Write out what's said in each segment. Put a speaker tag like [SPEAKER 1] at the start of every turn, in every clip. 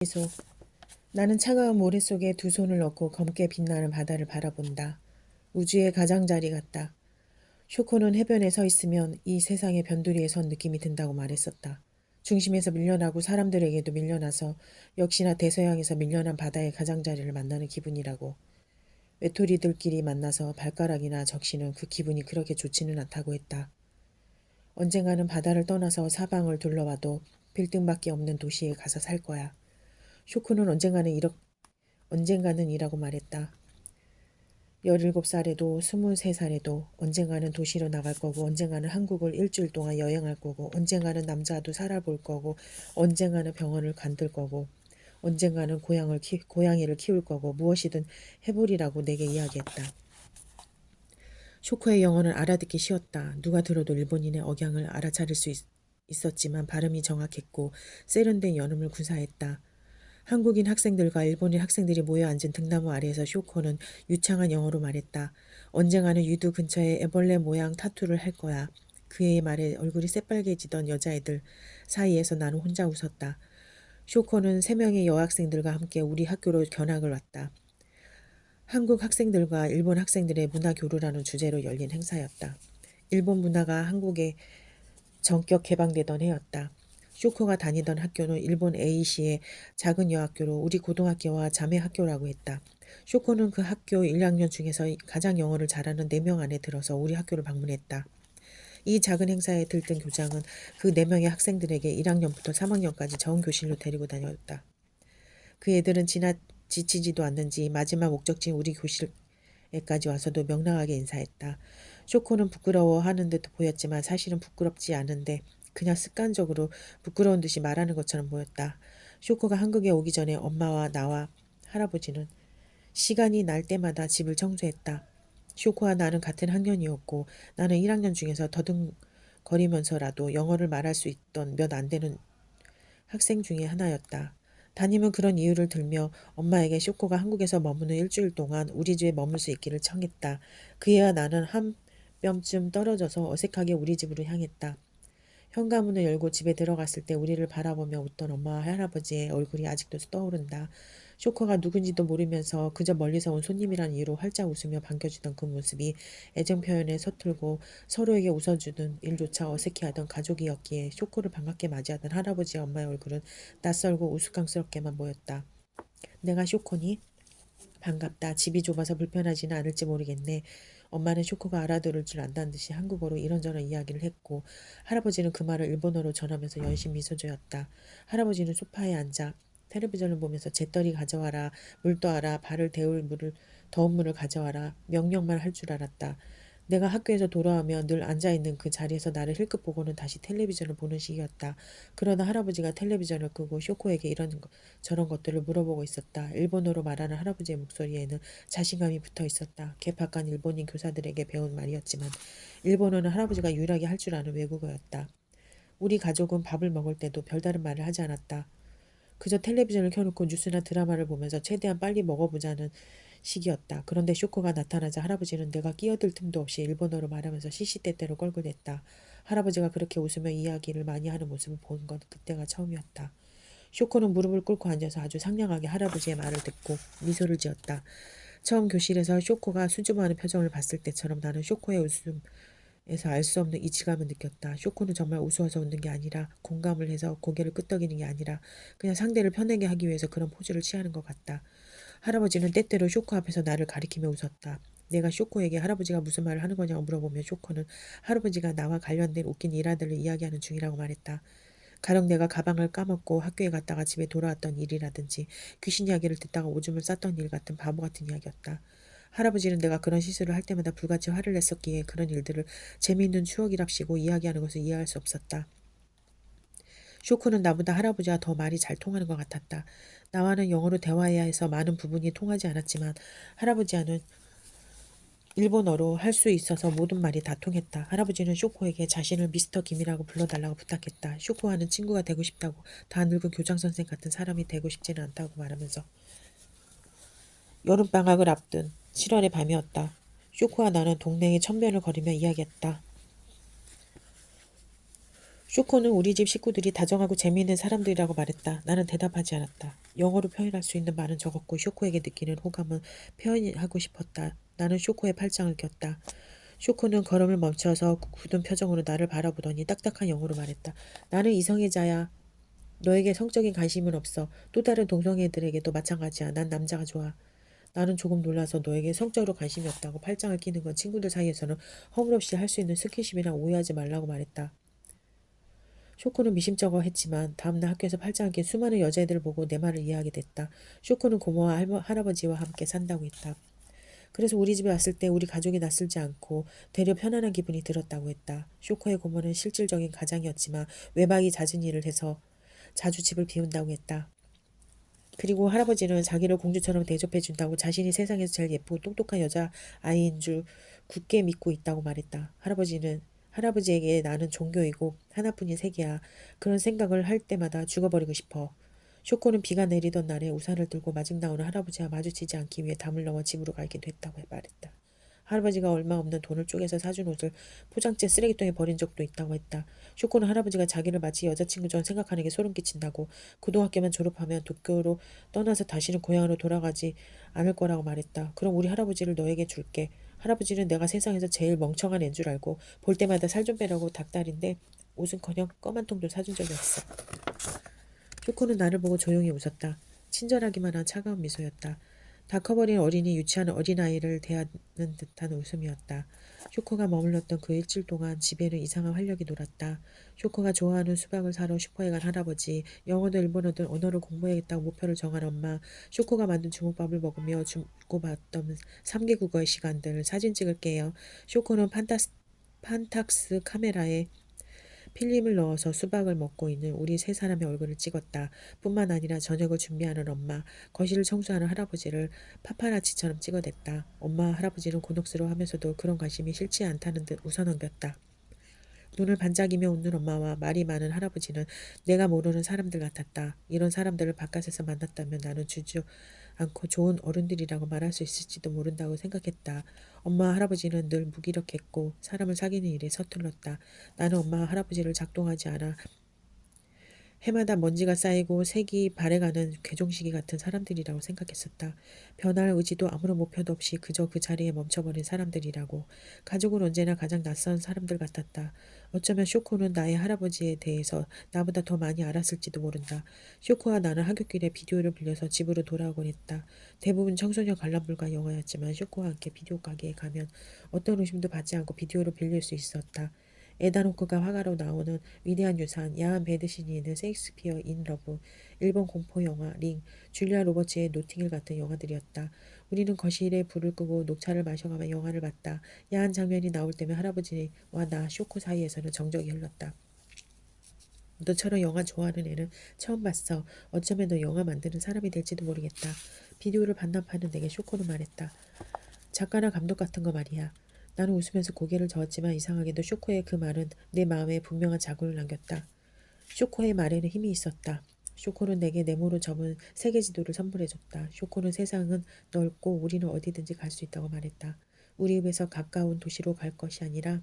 [SPEAKER 1] 미소. 나는 차가운 모래 속에 두 손을 넣고 검게 빛나는 바다를 바라본다. 우주의 가장자리 같다. 쇼코는 해변에 서 있으면 이 세상의 변두리에 선 느낌이 든다고 말했었다. 중심에서 밀려나고 사람들에게도 밀려나서 역시나 대서양에서 밀려난 바다의 가장자리를 만나는 기분이라고. 외톨이들끼리 만나서 발가락이나 적시는 그 기분이 그렇게 좋지는 않다고 했다. 언젠가는 바다를 떠나서 사방을 둘러봐도 빌딩밖에 없는 도시에 가서 살 거야. 쇼코는 언젠가는 이라고 말했다. 17살에도 23살에도 언젠가는 도시로 나갈 거고 언젠가는 한국을 일주일 동안 여행할 거고 언젠가는 남자도 살아볼 거고 언젠가는 병원을 간들 거고 언젠가는 고양이를 키울 거고 무엇이든 해보리라고 내게 이야기했다. 쇼코의 영어는 알아듣기 쉬웠다. 누가 들어도 일본인의 억양을 알아차릴 수 있었지만 발음이 정확했고 세련된 연음을 구사했다. 한국인 학생들과 일본인 학생들이 모여 앉은 등나무 아래에서 쇼코는 유창한 영어로 말했다. 언젠가는 유두 근처에 애벌레 모양 타투를 할 거야. 그의 말에 얼굴이 새빨개지던 여자애들 사이에서 나는 혼자 웃었다. 쇼코는 3명의 여학생들과 함께 우리 학교로 견학을 왔다. 한국 학생들과 일본 학생들의 문화 교류라는 주제로 열린 행사였다. 일본 문화가 한국에 전격 개방되던 해였다. 쇼코가 다니던 학교는 일본 A시의 작은 여학교로 우리 고등학교와 자매 학교라고 했다. 쇼코는 그 학교 1학년 중에서 가장 영어를 잘하는 4명 안에 들어서 우리 학교를 방문했다. 이 작은 행사에 들뜬 교장은 그 4명의 학생들에게 1학년부터 3학년까지 전 교실로 데리고 다녔다. 그 애들은 지치지도 않는지 마지막 목적지인 우리 교실에까지 와서도 명랑하게 인사했다. 쇼코는 부끄러워하는 듯 보였지만 사실은 부끄럽지 않은데 그냥 습관적으로 부끄러운 듯이 말하는 것처럼 보였다. 쇼코가 한국에 오기 전에 엄마와 나와 할아버지는 시간이 날 때마다 집을 청소했다. 쇼코와 나는 같은 학년이었고 나는 1학년 중에서 더듬거리면서라도 영어를 말할 수 있던 몇 안 되는 학생 중에 하나였다. 담임은 그런 이유를 들며 엄마에게 쇼코가 한국에서 머무는 일주일 동안 우리 집에 머물 수 있기를 청했다. 그애와 나는 한 뼘쯤 떨어져서 어색하게 우리 집으로 향했다. 현관문을 열고 집에 들어갔을 때 우리를 바라보며 웃던 엄마와 할아버지의 얼굴이 아직도 떠오른다. 쇼코가 누군지도 모르면서 그저 멀리서 온 손님이란 이유로 활짝 웃으며 반겨주던 그 모습이 애정 표현에 서툴고 서로에게 웃어주는 일조차 어색해하던 가족이었기에 쇼코를 반갑게 맞이하던 할아버지와 엄마의 얼굴은 낯설고 우스꽝스럽게만 보였다. 내가 쇼코니? 반갑다. 집이 좁아서 불편하지는 않을지 모르겠네. 엄마는 쇼코가 알아들을 줄 안다는 듯이 한국어로 이런저런 이야기를 했고 할아버지는 그 말을 일본어로 전하면서 연신 미소 지었다. 할아버지는 소파에 앉아 텔레비전을 보면서 재떨이 가져와라, 물 떠와라, 발을 데울 더운 물을 가져와라 명령만 할 줄 알았다. 내가 학교에서 돌아오면 늘 앉아있는 그 자리에서 나를 힐끗 보고는 다시 텔레비전을 보는 식이었다. 그러다 할아버지가 텔레비전을 끄고 쇼코에게 저런 것들을 물어보고 있었다. 일본어로 말하는 할아버지의 목소리에는 자신감이 붙어 있었다. 개팍한 일본인 교사들에게 배운 말이었지만 일본어는 할아버지가 유일하게 할 줄 아는 외국어였다. 우리 가족은 밥을 먹을 때도 별다른 말을 하지 않았다. 그저 텔레비전을 켜놓고 뉴스나 드라마를 보면서 최대한 빨리 먹어보자는 식이었다. 그런데 쇼코가 나타나자 할아버지는 내가 끼어들 틈도 없이 일본어로 말하면서 시시때때로 껄껄댔다. 할아버지가 그렇게 웃으며 이야기를 많이 하는 모습을 본 건 그때가 처음이었다. 쇼코는 무릎을 꿇고 앉아서 아주 상냥하게 할아버지의 말을 듣고 미소를 지었다. 처음 교실에서 쇼코가 수줍어하는 표정을 봤을 때처럼 나는 쇼코의 웃음에서 알 수 없는 이치감을 느꼈다. 쇼코는 정말 우스워서 웃는 게 아니라 공감을 해서 고개를 끄덕이는 게 아니라 그냥 상대를 편하게 하기 위해서 그런 포즈를 취하는 것 같다. 할아버지는 때때로 쇼코 앞에서 나를 가리키며 웃었다. 내가 쇼코에게 할아버지가 무슨 말을 하는 거냐고 물어보면 쇼코는 할아버지가 나와 관련된 웃긴 일화들을 이야기하는 중이라고 말했다. 가령 내가 가방을 까먹고 학교에 갔다가 집에 돌아왔던 일이라든지 귀신 이야기를 듣다가 오줌을 쌌던 일 같은 바보 같은 이야기였다. 할아버지는 내가 그런 실수를 할 때마다 불같이 화를 냈었기에 그런 일들을 재미있는 추억이랍시고 이야기하는 것을 이해할 수 없었다. 쇼코는 나보다 할아버지와 더 말이 잘 통하는 것 같았다. 나와는 영어로 대화해야 해서 많은 부분이 통하지 않았지만 할아버지와는 일본어로 할 수 있어서 모든 말이 다 통했다. 할아버지는 쇼코에게 자신을 미스터 김이라고 불러달라고 부탁했다. 쇼코와는 친구가 되고 싶다고 다 늙은 교장선생 같은 사람이 되고 싶지는 않다고 말하면서 여름방학을 앞둔 7월의 밤이었다. 쇼코와 나는 동네의 천변을 걸으며 이야기했다. 쇼코는 우리 집 식구들이 다정하고 재미있는 사람들이라고 말했다. 나는 대답하지 않았다. 영어로 표현할 수 있는 말은 적었고 쇼코에게 느끼는 호감은 표현하고 싶었다. 나는 쇼코의 팔짱을 꼈다. 쇼코는 걸음을 멈춰서 굳은 표정으로 나를 바라보더니 딱딱한 영어로 말했다. 나는 이성애자야. 너에게 성적인 관심은 없어. 또 다른 동성애들에게도 마찬가지야. 난 남자가 좋아. 나는 조금 놀라서 너에게 성적으로 관심이 없다고 팔짱을 끼는 건 친구들 사이에서는 허물없이 할 수 있는 스킨십이라 오해하지 말라고 말했다. 쇼코는 미심쩍어 했지만 다음날 학교에서 팔짱을 낀 수많은 여자애들을 보고 내 말을 이해하게 됐다. 쇼코는 고모와 할아버지와 함께 산다고 했다. 그래서 우리 집에 왔을 때 우리 가족이 낯설지 않고 되려 편안한 기분이 들었다고 했다. 쇼코의 고모는 실질적인 가장이었지만 외박이 잦은 일을 해서 자주 집을 비운다고 했다. 그리고 할아버지는 자기를 공주처럼 대접해준다고 자신이 세상에서 제일 예쁘고 똑똑한 여자아이인 줄 굳게 믿고 있다고 말했다. 할아버지에게 나는 종교이고 하나뿐인 세계야. 그런 생각을 할 때마다 죽어버리고 싶어. 쇼코는 비가 내리던 날에 우산을 들고 마중 나오는 할아버지와 마주치지 않기 위해 담을 넘어 집으로 가기도 했다고 말했다. 할아버지가 얼마 없는 돈을 쪼개서 사준 옷을 포장재 쓰레기통에 버린 적도 있다고 했다. 쇼코는 할아버지가 자기를 마치 여자친구처럼 생각하는 게 소름 끼친다고 고등학교만 졸업하면 도쿄로 떠나서 다시는 고향으로 돌아가지 않을 거라고 말했다. 그럼 우리 할아버지를 너에게 줄게. 할아버지는 내가 세상에서 제일 멍청한 애인 줄 알고 볼 때마다 살 좀 빼라고 닭다리인데 옷은커녕 껌 한 통도 사준 적이 없어. 쇼코는 나를 보고 조용히 웃었다. 친절하기만 한 차가운 미소였다. 다 커버린 어린이 유치한 어린아이를 대하는 듯한 웃음이었다. 쇼코가 머물렀던 그 일주일 동안 집에는 이상한 활력이 돌았다. 쇼코가 좋아하는 수박을 사러 슈퍼에 간 할아버지, 영어든 일본어든 언어를 공부해야겠다고 목표를 정한 엄마, 쇼코가 만든 주먹밥을 먹으며 주고받던 3개 국어의 시간들, 사진 찍을게요. 쇼코는 판탁스 카메라에 필름을 넣어서 수박을 먹고 있는 우리 세 사람의 얼굴을 찍었다. 뿐만 아니라 저녁을 준비하는 엄마, 거실을 청소하는 할아버지를 파파라치처럼 찍어댔다. 엄마, 할아버지는 곤혹스러워하면서도 그런 관심이 싫지 않다는 듯 웃어넘겼다. 눈을 반짝이며 웃는 엄마와 말이 많은 할아버지는 내가 모르는 사람들 같았다. 이런 사람들을 바깥에서 만났다면 나는 주저 않고 좋은 어른들이라고 말할 수 있을지도 모른다고 생각했다. 엄마 할아버지는 늘 무기력했고 사람을 사귀는 일에 서툴렀다. 나는 엄마 할아버지를 작동하지 않아 해마다 먼지가 쌓이고 색이 발해가는 괴종시기 같은 사람들이라고 생각했었다. 변할 의지도 아무런 목표도 없이 그저 그 자리에 멈춰버린 사람들이라고. 가족은 언제나 가장 낯선 사람들 같았다. 어쩌면 쇼코는 나의 할아버지에 대해서 나보다 더 많이 알았을지도 모른다. 쇼코와 나는 하굣길에 비디오를 빌려서 집으로 돌아오곤 했다. 대부분 청소년 관람불가 영화였지만 쇼코와 함께 비디오 가게에 가면 어떤 의심도 받지 않고 비디오를 빌릴 수 있었다. 에단 호크가 화가로 나오는 위대한 유산, 야한 배드신이 있는 셰익스피어 인 러브, 일본 공포 영화 링, 줄리아 로버츠의 노팅힐 같은 영화들이었다. 우리는 거실에 불을 끄고 녹차를 마셔가며 영화를 봤다. 야한 장면이 나올 때면 할아버지와 나 쇼코 사이에서는 정적이 흘렀다. 너처럼 영화 좋아하는 애는 처음 봤어. 어쩌면 너 영화 만드는 사람이 될지도 모르겠다. 비디오를 반납하는 내게 쇼코는 말했다. 작가나 감독 같은 거 말이야. 나는 웃으면서 고개를 저었지만 이상하게도 쇼코의 그 말은 내 마음에 분명한 자국을 남겼다. 쇼코의 말에는 힘이 있었다. 쇼코는 내게 네모로 접은 세계 지도를 선물해줬다. 쇼코는 세상은 넓고 우리는 어디든지 갈 수 있다고 말했다. 우리 입에서 가까운 도시로만 갈 것이 아니라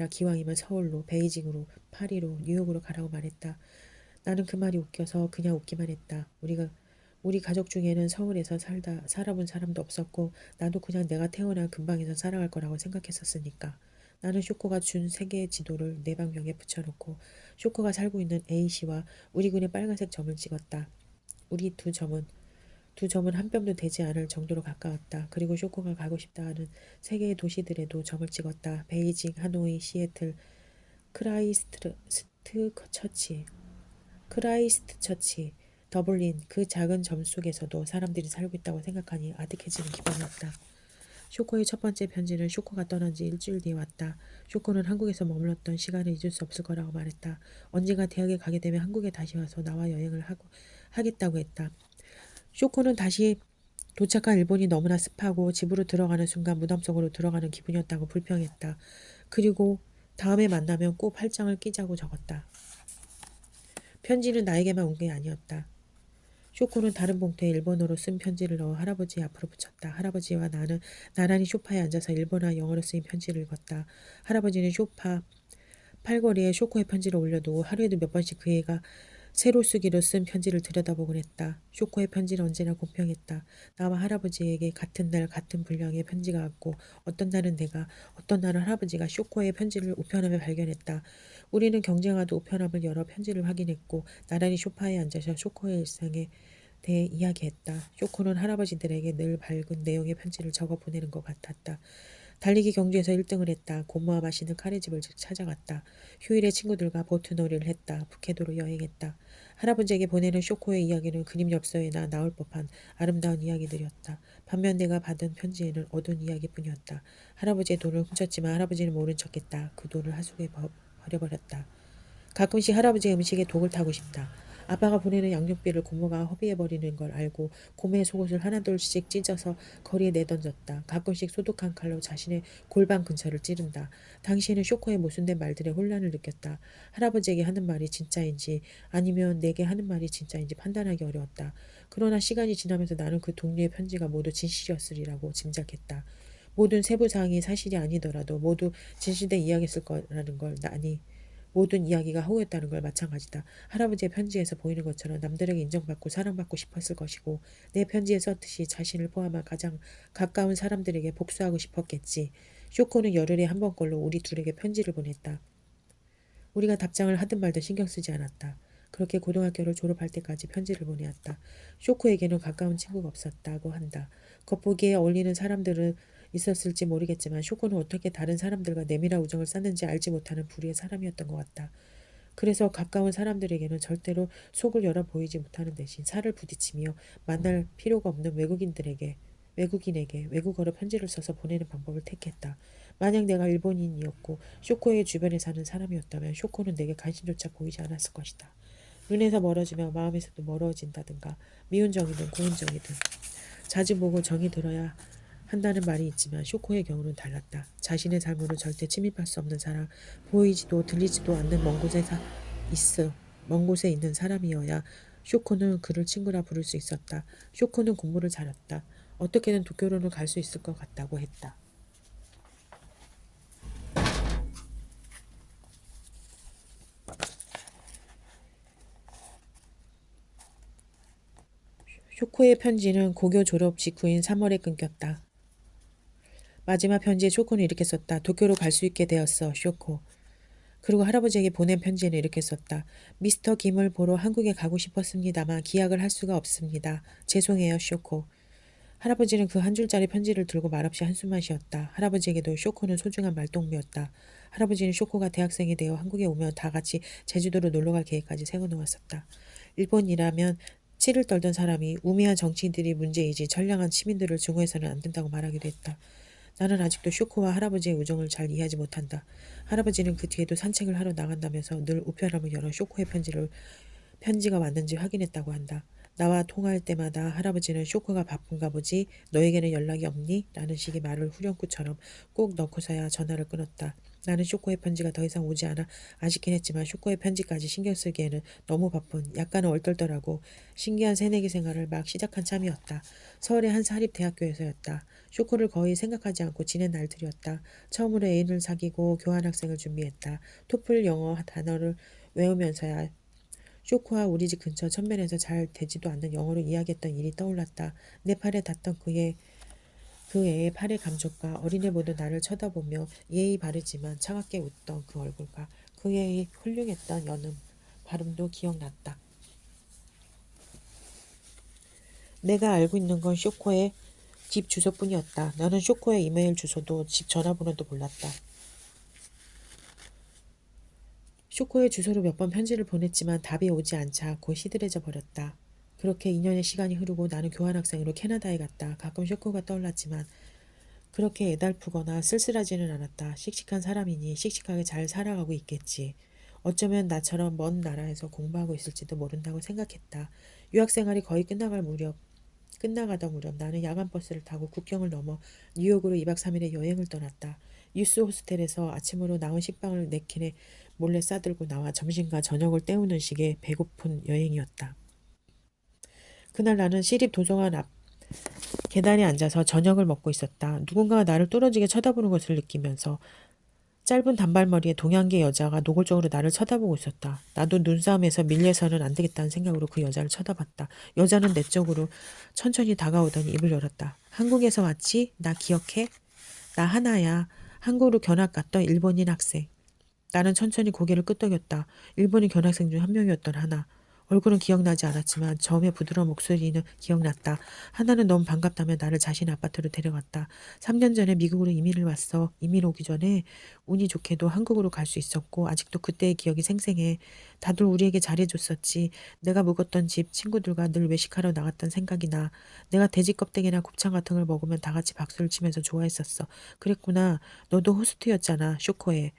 [SPEAKER 1] 기왕이면 서울로, 베이징으로, 파리로, 뉴욕으로 가라고 말했다. 나는 그 말이 웃겨서 그냥 웃기만 했다. 우리 가족 중에는 서울에서 살아본 사람도 없었고 나도 그냥 내가 태어난 근방에서 살아갈 거라고 생각했었으니까. 나는 쇼코가 준 세계 지도를 내 방명에 붙여놓고 쇼코가 살고 있는 A시와 우리 군의 빨간색 점을 찍었다. 우리 두 점은 한 뼘도 되지 않을 정도로 가까웠다. 그리고 쇼코가 가고 싶다 하는 세계의 도시들에도 점을 찍었다. 베이징, 하노이, 시애틀, 크라이스트 처치, 더블린, 그 작은 점 속에서도 사람들이 살고 있다고 생각하니 아득해지는 기분이었다. 쇼코의 첫 번째 편지는 쇼코가 떠난 지 일주일 뒤에 왔다. 쇼코는 한국에서 머물렀던 시간을 잊을 수 없을 거라고 말했다. 언젠가 대학에 가게 되면 한국에 다시 와서 나와 여행을 하겠다고 했다. 쇼코는 다시 도착한 일본이 너무나 습하고 집으로 들어가는 순간 무덤 속으로 들어가는 기분이었다고 불평했다. 그리고 다음에 만나면 꼭 팔짱을 끼자고 적었다. 편지는 나에게만 온 게 아니었다. 쇼코는 다른 봉투에 일본어로 쓴 편지를 넣어 할아버지 앞으로 붙였다. 할아버지와 나는 나란히 소파에 앉아서 일본어와 영어로 쓰인 편지를 읽었다. 할아버지는 팔걸이에 쇼코의 편지를 올려도 하루에도 몇 번씩 그 애가 새로 쓰기로 쓴 편지를 들여다보곤 했다. 쇼코의 편지는 언제나 공평했다. 나와 할아버지에게 같은 날 같은 분량의 편지가 왔고 어떤 날은 내가 어떤 날은 할아버지가 쇼코의 편지를 우편함에 발견했다. 우리는 경쟁하듯 우편함을 열어 편지를 확인했고 나란히 소파에 앉아서 쇼코의 일상에 대해 이야기했다. 쇼코는 할아버지들에게 늘 밝은 내용의 편지를 적어 보내는 것 같았다. 달리기 경주에서 1등을 했다. 고모와 맛있는 카레집을 찾아갔다. 휴일에 친구들과 보트놀이를 했다. 북해도로 여행했다. 할아버지에게 보내는 쇼코의 이야기는 그림 엽서에나 나올 법한 아름다운 이야기들이었다. 반면 내가 받은 편지에는 어두운 이야기뿐이었다. 할아버지의 돈을 훔쳤지만 할아버지는 모른 척했다. 그 돈을 하수구에 버려버렸다. 가끔씩 할아버지의 음식에 독을 타고 싶다. 아빠가 보내는 양육비를 고모가 허비해버리는 걸 알고 고모의 속옷을 하나둘씩 찢어서 거리에 내던졌다. 가끔씩 소독한 칼로 자신의 골반 근처를 찌른다. 당시에는 쇼코의 모순된 말들에 혼란을 느꼈다. 할아버지에게 하는 말이 진짜인지 아니면 내게 하는 말이 진짜인지 판단하기 어려웠다. 그러나 시간이 지나면서 나는 그 동료의 편지가 모두 진실이었으리라고 짐작했다. 모든 세부사항이 사실이 아니더라도 모두 진실된 이야기였을 거라는 걸 나니 모든 이야기가 허구였다는 걸 마찬가지다. 할아버지의 편지에서 보이는 것처럼 남들에게 인정받고 사랑받고 싶었을 것이고 내 편지에 썼듯이 자신을 포함한 가장 가까운 사람들에게 복수하고 싶었겠지. 쇼코는 열흘에 한 번꼴로 우리 둘에게 편지를 보냈다. 우리가 답장을 하든 말든 신경 쓰지 않았다. 그렇게 고등학교를 졸업할 때까지 편지를 보내왔다. 쇼코에게는 가까운 친구가 없었다고 한다. 겉보기에 어울리는 사람들은 있었을지 모르겠지만 쇼코는 어떻게 다른 사람들과 내밀한 우정을 쌓는지 알지 못하는 부류의 사람이었던 것 같다. 그래서 가까운 사람들에게는 절대로 속을 열어 보이지 못하는 대신 살을 부딪히며 만날 필요가 없는 외국인에게 외국어로 편지를 써서 보내는 방법을 택했다. 만약 내가 일본인이었고 쇼코의 주변에 사는 사람이었다면 쇼코는 내게 관심조차 보이지 않았을 것이다. 눈에서 멀어지며 마음에서도 멀어진다든가 미운 정이든 고운 정이든 자주 보고 정이 들어야 한다는 말이 있지만 쇼코의 경우는 달랐다. 자신의 삶으로 절대 침입할 수 없는 사람, 보이지도 들리지도 않는 먼 곳에 있는 사람이어야 쇼코는 그를 친구라 부를 수 있었다. 쇼코는 공부를 잘했다. 어떻게든 도쿄로는 갈 수 있을 것 같다고 했다. 쇼코의 편지는 고교 졸업 직후인 3월에 끊겼다. 마지막 편지에 쇼코는 이렇게 썼다. 도쿄로 갈 수 있게 되었어, 쇼코. 그리고 할아버지에게 보낸 편지에는 이렇게 썼다. 미스터 김을 보러 한국에 가고 싶었습니다만 기약을 할 수가 없습니다. 죄송해요, 쇼코. 할아버지는 그 한 줄짜리 편지를 들고 말없이 한숨만 쉬었다. 할아버지에게도 쇼코는 소중한 말동무였다. 할아버지는 쇼코가 대학생이 되어 한국에 오면 다 같이 제주도로 놀러갈 계획까지 세워놓았었다. 일본이라면 치를 떨던 사람이 우매한 정치인들이 문제이지 선량한 시민들을 증오해서는 안 된다고 말하기도 했다. 나는 아직도 쇼코와 할아버지의 우정을 잘 이해하지 못한다. 할아버지는 그 뒤에도 산책을 하러 나간다면서 늘 우편함을 열어 쇼코의 편지가 왔는지 확인했다고 한다. 나와 통화할 때마다 할아버지는 쇼코가 바쁜가 보지 너에게는 연락이 없니? 라는 식의 말을 후렴구처럼 꼭 넣고서야 전화를 끊었다. 나는 쇼코의 편지가 더 이상 오지 않아 아쉽긴 했지만 쇼코의 편지까지 신경 쓰기에는 너무 바쁜 약간은 얼떨떨하고 신기한 새내기 생활을 막 시작한 참이었다. 서울의 한 사립대학교에서였다. 쇼코를 거의 생각하지 않고 지낸 날들이었다. 처음으로 애인을 사귀고 교환학생을 준비했다. 토플 영어 단어를 외우면서야 쇼코와 우리 집 근처 천면에서 잘 되지도 않는 영어로 이야기했던 일이 떠올랐다. 내 팔에 닿던 그 애의 팔의 감촉과 어린애 보듯 나를 쳐다보며 예의 바르지만 차갑게 웃던 그 얼굴과 그 애의 훌륭했던 연음, 발음도 기억났다. 내가 알고 있는 건 쇼코의 집 주소뿐이었다. 나는 쇼코의 이메일 주소도 집 전화번호도 몰랐다. 쇼코의 주소로 몇 번 편지를 보냈지만 답이 오지 않자 곧 시들해져 버렸다. 그렇게 2년의 시간이 흐르고 나는 교환학생으로 캐나다에 갔다. 가끔 쇼코가 떠올랐지만 그렇게 애달프거나 쓸쓸하지는 않았다. 씩씩한 사람이니 씩씩하게 잘 살아가고 있겠지. 어쩌면 나처럼 먼 나라에서 공부하고 있을지도 모른다고 생각했다. 유학생활이 거의 끝나가던 무렵 나는 야간 버스를 타고 국경을 넘어 뉴욕으로 2박 3일의 여행을 떠났다. 유스 호스텔에서 아침으로 나온 식빵을 네 캔에 몰래 싸들고 나와 점심과 저녁을 때우는 식의 배고픈 여행이었다. 그날 나는 시립 도서관 앞 계단에 앉아서 저녁을 먹고 있었다. 누군가가 나를 뚫어지게 쳐다보는 것을 느끼면서 짧은 단발머리의 동양계 여자가 노골적으로 나를 쳐다보고 있었다. 나도 눈싸움에서 밀려서는 안 되겠다는 생각으로 그 여자를 쳐다봤다. 여자는 내 쪽으로 천천히 다가오더니 입을 열었다. 한국에서 왔지? 나 기억해? 나 하나야. 한국으로 견학 갔던 일본인 학생. 나는 천천히 고개를 끄덕였다. 일본인 견학생 중 한 명이었던 하나. 얼굴은 기억나지 않았지만 처음에 부드러운 목소리는 기억났다. 하나는 너무 반갑다며 나를 자신의 아파트로 데려갔다. 3년 전에 미국으로 이민을 왔어. 이민 오기 전에 운이 좋게도 한국으로 갈 수 있었고 아직도 그때의 기억이 생생해. 다들 우리에게 잘해줬었지. 내가 묵었던 집 친구들과 늘 외식하러 나갔던 생각이 나. 내가 돼지 껍데기나 곱창 같은 걸 먹으면 다 같이 박수를 치면서 좋아했었어. 그랬구나. 너도 호스트였잖아. 쇼코에.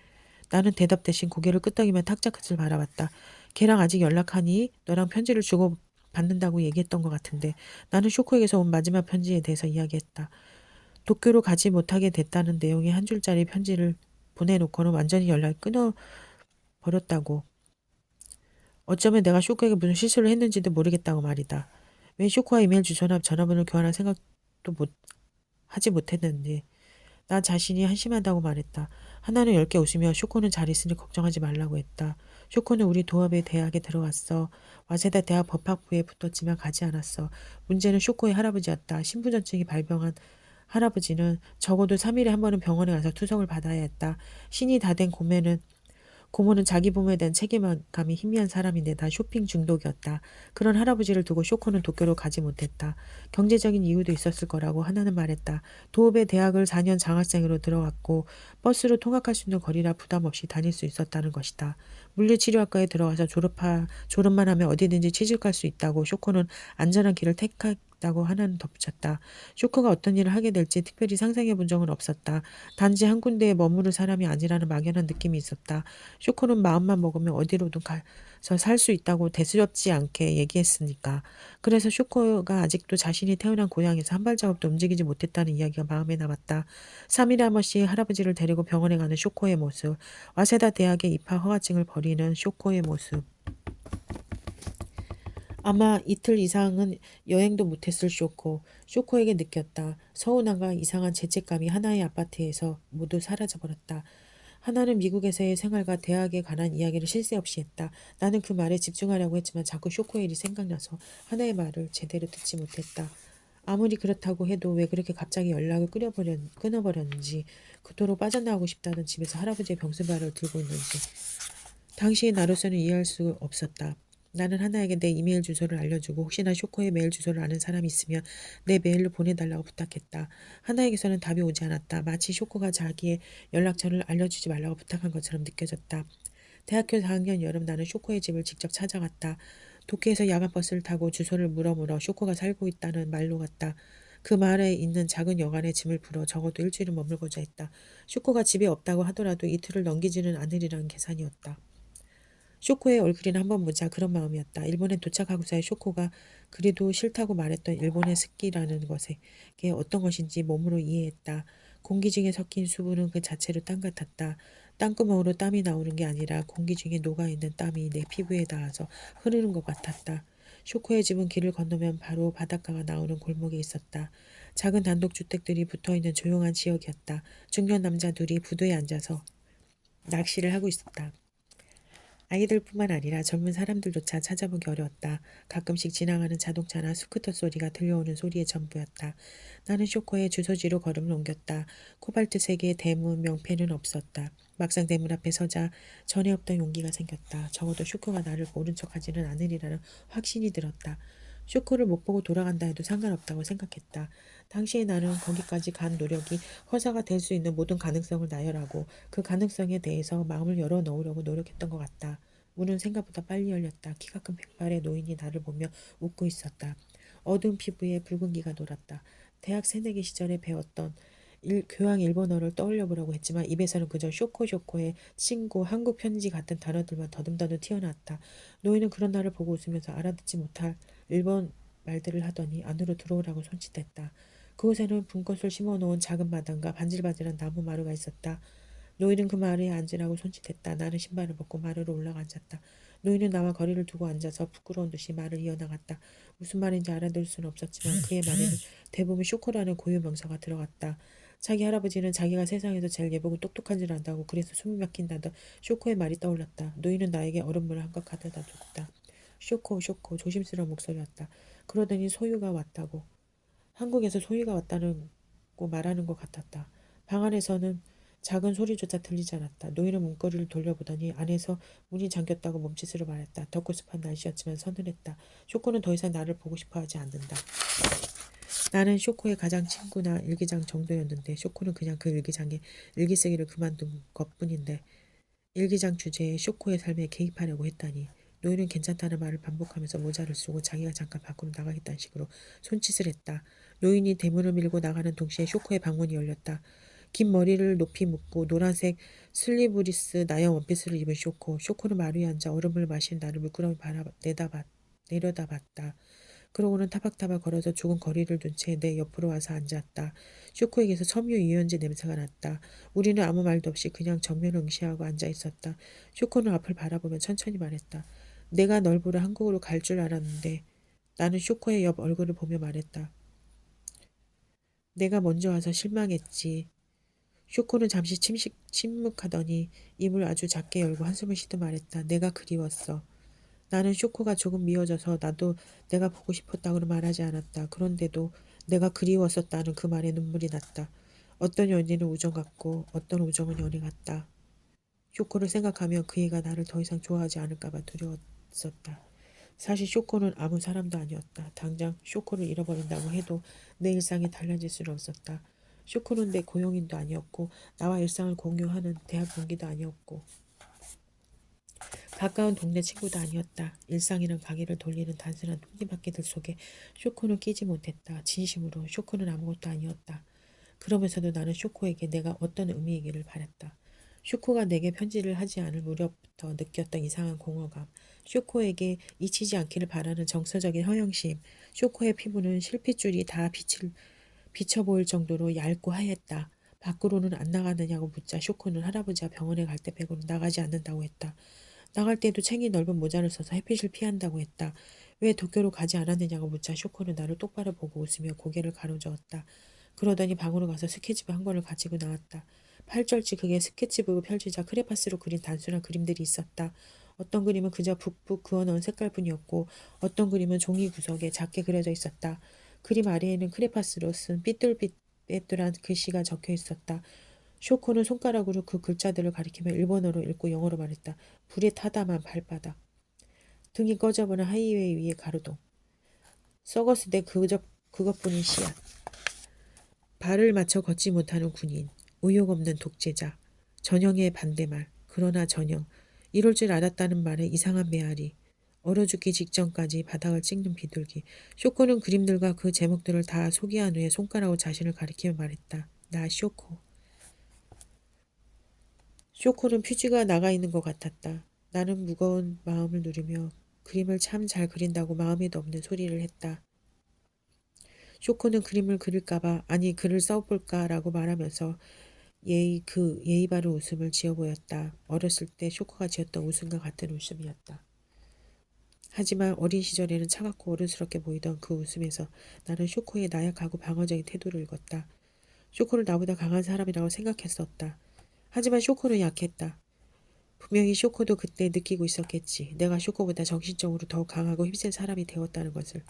[SPEAKER 1] 나는 대답 대신 고개를 끄덕이며 탁자 끝을 바라봤다. 걔랑 아직 연락하니? 너랑 편지를 주고 받는다고 얘기했던 것 같은데. 나는 쇼코에게서 온 마지막 편지에 대해서 이야기했다. 도쿄로 가지 못하게 됐다는 내용의 한 줄짜리 편지를 보내놓고는 완전히 연락을 끊어버렸다고. 어쩌면 내가 쇼코에게 무슨 실수를 했는지도 모르겠다고 말이다. 왜 쇼코와 이메일 주소나 전화번호를 교환할 생각도 하지 못했는지. 나 자신이 한심하다고 말했다. 하나는 엷게 웃으며 쇼코는 잘 있으니 걱정하지 말라고 했다. 쇼코는 우리 도합의 대학에 들어갔어. 와세다 대학 법학부에 붙었지만 가지 않았어. 문제는 쇼코의 할아버지였다. 신부전증이 발병한 할아버지는 적어도 3일에 한 번은 병원에 가서 투석을 받아야 했다. 신이 다 된 고모는 자기 부모에 대한 책임감이 희미한 사람인데 다 쇼핑 중독이었다. 그런 할아버지를 두고 쇼코는 도쿄로 가지 못했다. 경제적인 이유도 있었을 거라고 하나는 말했다. 도읍의 대학을 4년 장학생으로 들어갔고 버스로 통학할 수 있는 거리라 부담 없이 다닐 수 있었다는 것이다. 물리치료학과에 들어가서 졸업만 하면 어디든지 취직할 수 있다고 쇼코는 안전한 길을 택했다고 하나는 덧붙였다. 쇼코가 어떤 일을 하게 될지 특별히 상상해 본 적은 없었다. 단지 한 군데에 머무를 사람이 아니라는 막연한 느낌이 있었다. 쇼코는 마음만 먹으면 어디로든 가서 살 수 있다고 대수롭지 않게 얘기했으니까. 그래서 쇼코가 아직도 자신이 태어난 고향에서 한 발자국도 움직이지 못했다는 이야기가 마음에 남았다. 3일에 한 번씩 할아버지를 데리고 병원에 가는 쇼코의 모습, 와세다 대학에 입학 허가증을 버리는 쇼코의 모습. 아마 이틀 이상은 여행도 못했을 쇼코에게 느꼈다. 서운함과 이상한 죄책감이 하나의 아파트에서 모두 사라져버렸다. 하나는 미국에서의 생활과 대학에 관한 이야기를 쉴 새 없이 했다. 나는 그 말에 집중하려고 했지만 자꾸 쇼코의 일이 생각나서 하나의 말을 제대로 듣지 못했다. 아무리 그렇다고 해도 왜 그렇게 갑자기 연락을 끊어버렸는지, 그토록 빠져나오고 싶다는 집에서 할아버지의 병수발을 들고 있는지. 당시의 나로서는 이해할 수 없었다. 나는 하나에게 내 이메일 주소를 알려주고 혹시나 쇼코의 메일 주소를 아는 사람이 있으면 내 메일로 보내달라고 부탁했다. 하나에게서는 답이 오지 않았다. 마치 쇼코가 자기의 연락처를 알려주지 말라고 부탁한 것처럼 느껴졌다. 대학교 4학년 여름 나는 쇼코의 집을 직접 찾아갔다. 도쿄에서 야간버스를 타고 주소를 물어 쇼코가 살고 있다는 말로 갔다. 그 마을에 있는 작은 여관에 짐을 풀어 적어도 일주일은 머물고자 했다. 쇼코가 집에 없다고 하더라도 이틀을 넘기지는 않으리라는 계산이었다. 쇼코의 얼굴이나 한번 보자 그런 마음이었다. 일본에 도착하고서야 쇼코가 그래도 싫다고 말했던 일본의 습기라는 것에 어떤 것인지 몸으로 이해했다. 공기 중에 섞인 수분은 그 자체로 땀 같았다. 땅구멍으로 땀이 나오는 게 아니라 공기 중에 녹아있는 땀이 내 피부에 닿아서 흐르는 것 같았다. 쇼코의 집은 길을 건너면 바로 바닷가가 나오는 골목에 있었다. 작은 단독주택들이 붙어있는 조용한 지역이었다. 중년 남자 둘이 부두에 앉아서 낚시를 하고 있었다. 아이들뿐만 아니라 젊은 사람들조차 찾아보기 어려웠다. 가끔씩 지나가는 자동차나 스쿠터 소리가 들려오는 소리의 전부였다. 나는 쇼코의 주소지로 걸음을 옮겼다. 코발트색의 대문 명패는 없었다. 막상 대문 앞에 서자 전에 없던 용기가 생겼다. 적어도 쇼코가 나를 모른 척하지는 않으리라는 확신이 들었다. 쇼코를 못 보고 돌아간다 해도 상관없다고 생각했다. 당시에 나는 거기까지 간 노력이 허사가 될 수 있는 모든 가능성을 나열하고 그 가능성에 대해서 마음을 열어 넣으려고 노력했던 것 같다. 문은 생각보다 빨리 열렸다. 키가 큰 백발의 노인이 나를 보며 웃고 있었다. 어두운 피부에 붉은기가 돌았다. 대학 새내기 시절에 배웠던 교양 일본어를 떠올려 보려고 했지만 입에서는 그저 쇼코의 친구, 한국 편지 같은 단어들만 더듬더듬 튀어나왔다. 노인은 그런 나를 보고 웃으면서 알아듣지 못할 일본 말들을 하더니 안으로 들어오라고 손짓했다. 그곳에는 분꽃을 심어놓은 작은 마당과 반질반질한 나무 마루가 있었다. 노인은 그 마루에 앉으라고 손짓했다. 나는 신발을 벗고 마루로 올라가 앉았다. 노인은 나와 거리를 두고 앉아서 부끄러운 듯이 말을 이어나갔다. 무슨 말인지 알아들을 수는 없었지만 그의 말에는 대부분 쇼코라는 고유 명사가 들어갔다. 자기 할아버지는 자기가 세상에서 제일 예쁘고 똑똑한 줄 안다고 그래서 숨이 막힌다던 쇼코의 말이 떠올랐다. 노인은 나에게 얼음물을 한 컵 가져다 줬다. 쇼코, 쇼코, 조심스러운 목소리였다. 그러더니 소유가 왔다고. 한국에서 소유가 왔다는 고 말하는 것 같았다. 방 안에서는 작은 소리조차 들리지 않았다. 노인은 문고리를 돌려보더니 안에서 문이 잠겼다고 몸짓으로 말했다. 덥고 습한 날씨였지만 서늘했다. 쇼코는 더 이상 나를 보고 싶어 하지 않는다. 나는 쇼코의 가장 친구나 일기장 정도였는데 쇼코는 그냥 그 일기장에 일기 쓰기를 그만둔 것뿐인데 일기장 주제에 쇼코의 삶에 개입하려고 했다니. 노인은 괜찮다는 말을 반복하면서 모자를 쓰고 자기가 잠깐 밖으로 나가겠다는 식으로 손짓을 했다. 노인이 대문을 밀고 나가는 동시에 쇼코의 방문이 열렸다. 긴 머리를 높이 묶고 노란색 슬리브리스 나연 원피스를 입은 쇼코. 쇼코는 말 위에 앉아 얼음을 마신 나를 물끄러미 내려다봤다. 그러고는 타박타박 걸어서 조금 거리를 둔 채 내 옆으로 와서 앉았다. 쇼코에게서 섬유 유연제 냄새가 났다. 우리는 아무 말도 없이 그냥 정면을 응시하고 앉아 있었다. 쇼코는 앞을 바라보며 천천히 말했다. 내가 널 보러 한국으로 갈 줄 알았는데. 나는 쇼코의 옆 얼굴을 보며 말했다. 내가 먼저 와서 실망했지. 쇼코는 잠시 침묵하더니 입을 아주 작게 열고 한숨을 쉬듯 말했다. 내가 그리웠어. 나는 쇼코가 조금 미워져서 나도 내가 보고 싶었다고는 말하지 않았다. 그런데도 내가 그리웠었다는 그 말에 눈물이 났다. 어떤 연인은 우정 같고 어떤 우정은 연애 같다. 쇼코를 생각하면 그 애가 나를 더 이상 좋아하지 않을까봐 두려웠었다. 사실 쇼코는 아무 사람도 아니었다. 당장 쇼코를 잃어버린다고 해도 내 일상이 달라질 수는 없었다. 쇼코는 내 고용인도 아니었고 나와 일상을 공유하는 대학 동기도 아니었고 가까운 동네 친구도 아니었다. 일상이란 가게를 돌리는 단순한 톱니바퀴들 속에 쇼코는 끼지 못했다. 진심으로 쇼코는 아무것도 아니었다. 그러면서도 나는 쇼코에게 내가 어떤 의미이기를 바랐다. 쇼코가 내게 편지를 하지 않을 무렵부터 느꼈던 이상한 공허감. 쇼코에게 잊히지 않기를 바라는 정서적인 허영심. 쇼코의 피부는 실핏줄이 다 비쳐 보일 정도로 얇고 하였다. 밖으로는 안 나가느냐고 묻자 쇼코는 할아버지와 병원에 갈 때 빼고는 나가지 않는다고 했다. 나갈 때도 챙이 넓은 모자를 써서 햇빛을 피한다고 했다. 왜 도쿄로 가지 않았느냐고 묻자 쇼코는 나를 똑바로 보고 웃으며 고개를 가로저었다. 그러더니 방으로 가서 스케치북 한 권을 가지고 나왔다. 팔절지 그게 스케치북을 펼치자 크레파스로 그린 단순한 그림들이 있었다. 어떤 그림은 그저 북북 그어넣은 색깔뿐이었고 어떤 그림은 종이 구석에 작게 그려져 있었다. 그림 아래에는 크레파스로 쓴 삐뚤한 글씨가 적혀 있었다. 쇼코는 손가락으로 그 글자들을 가리키며 일본어로 읽고 영어로 말했다. 불에 타다만 발바닥. 등이 꺼져버린 하이웨이 위의 가로등. 썩었을 때 그것뿐인 씨앗. 발을 맞춰 걷지 못하는 군인. 의욕 없는 독재자. 전형의 반대말. 그러나 전형. 이럴 줄 알았다는 말에 이상한 메아리. 얼어 죽기 직전까지 바닥을 찍는 비둘기. 쇼코는 그림들과 그 제목들을 다 소개한 후에 손가락으로 자신을 가리키며 말했다. 나 쇼코. 쇼코는 퓨즈가 나가 있는 것 같았다. 나는 무거운 마음을 누르며 그림을 참 잘 그린다고 마음에도 없는 소리를 했다. 쇼코는 그림을 그릴까봐 아니 글을 써볼까라고 말하면서 예의 바른 웃음을 지어 보였다. 어렸을 때 쇼코가 지었던 웃음과 같은 웃음이었다. 하지만 어린 시절에는 차갑고 어른스럽게 보이던 그 웃음에서 나는 쇼코의 나약하고 방어적인 태도를 읽었다. 쇼코를 나보다 강한 사람이라고 생각했었다. 하지만 쇼코는 약했다. 분명히 쇼코도 그때 느끼고 있었겠지. 내가 쇼코보다 정신적으로 더 강하고 힘센 사람이 되었다는 것을.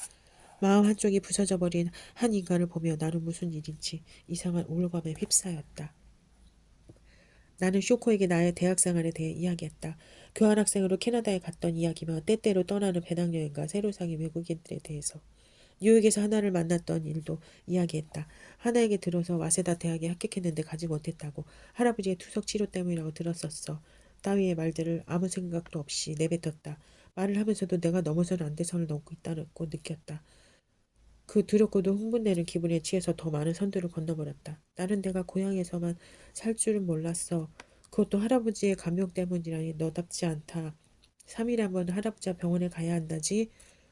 [SPEAKER 1] 마음 한쪽이 부서져 버린 한 인간을 보며 나는 무슨 일인지 이상한 우울감에 휩싸였다. 나는 쇼코에게 나의 대학 생활에 대해 이야기했다. 교환학생으로 캐나다에 갔던 이야기며 때때로 떠나는 배낭여행과 새로 사귄 외국인들에 대해서. 뉴욕에서 하나를 만났던 일도 이야기했다. 하나에게 들어서 와세다 대학에 합격했는데 가지 못했다고. 할아버지의 투석 치료 때문이라고 들었었어. 따위의 말들을 아무 생각도 없이 내뱉었다. 말을 하면서도 내가 넘어서는 안 될 선을 넘고 있다고 느꼈다. 그 두렵고도 흥분되는 기분에 취해서 더 많은 선들을 건너버렸다. 나는 내가 고향에서만 살 줄은 몰랐어. 그것도 할아버지의 감명 때문이라니 너답지 않다. 3일에 한 번 할아버지와 병원에 가야 한다지.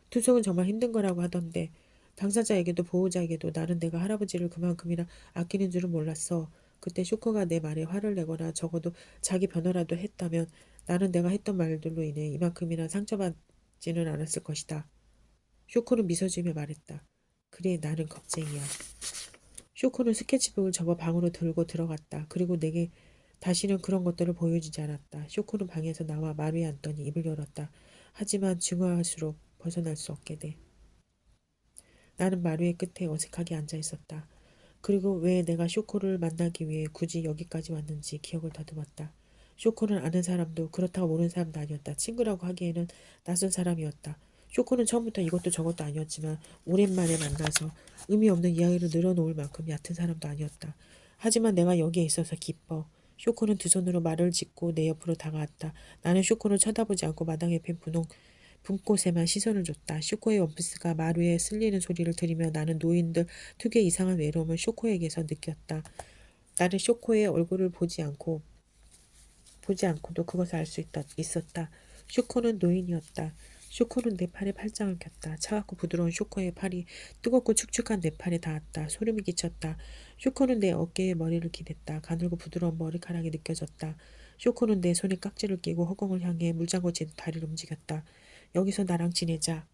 [SPEAKER 1] 투석은 정말 힘든 거라고 하던데 당사자에게도 보호자에게도 나는 내가 할아버지를 그만큼이나 아끼는 줄은 몰랐어. 그때 쇼커가 내 말에 화를 내거나 적어도 자기 변호라도 했다면 나는 내가 했던 말들로 인해 이만큼이나 상처받지는 않았을 것이다. 쇼코는 미소 지으며 말했다. 그래 나는 겁쟁이야. 쇼코는 스케치북을 접어 방으로 들고 들어갔다. 그리고 내게 다시는 그런 것들을 보여주지 않았다. 쇼코는 방에서 나와 마루에 앉더니 입을 열었다. 하지만 중화할수록 벗어날 수 없게 돼. 나는 마루의 끝에 어색하게 앉아 있었다. 그리고 왜 내가 쇼코를 만나기 위해 굳이 여기까지 왔는지 기억을 더듬었다. 쇼코는 아는 사람도 그렇다고 모르는 사람도 아니었다. 친구라고 하기에는 낯선 사람이었다. 쇼코는 처음부터 이것도 저것도 아니었지만 오랜만에 만나서 의미 없는 이야기를 늘어놓을 만큼 얕은 사람도 아니었다. 하지만 내가 여기에 있어서 기뻐. 쇼코는 두 손으로 말을 짚고 내 옆으로 다가왔다. 나는 쇼코를 쳐다보지 않고 마당에 핀 분꽃에만 시선을 줬다. 쇼코의 원피스가 마루에 쓸리는 소리를 들으며 나는 노인들 특유의 이상한 외로움을 쇼코에게서 느꼈다. 나는 쇼코의 얼굴을 보지 않고도 그것을 알 수 있었다. 쇼코는 노인이었다. 쇼코는 내 팔에 팔짱을 꼈다. 차갑고 부드러운 쇼코의 팔이 뜨겁고 축축한 내 팔에 닿았다. 소름이 끼쳤다. 쇼코는 내 어깨에 머리를 기댔다. 가늘고 부드러운 머리카락이 느껴졌다. 쇼코는 내 손에 깍지를 끼고 허공을 향해 물장구 친 다리를 움직였다. 여기서 나랑 지내자.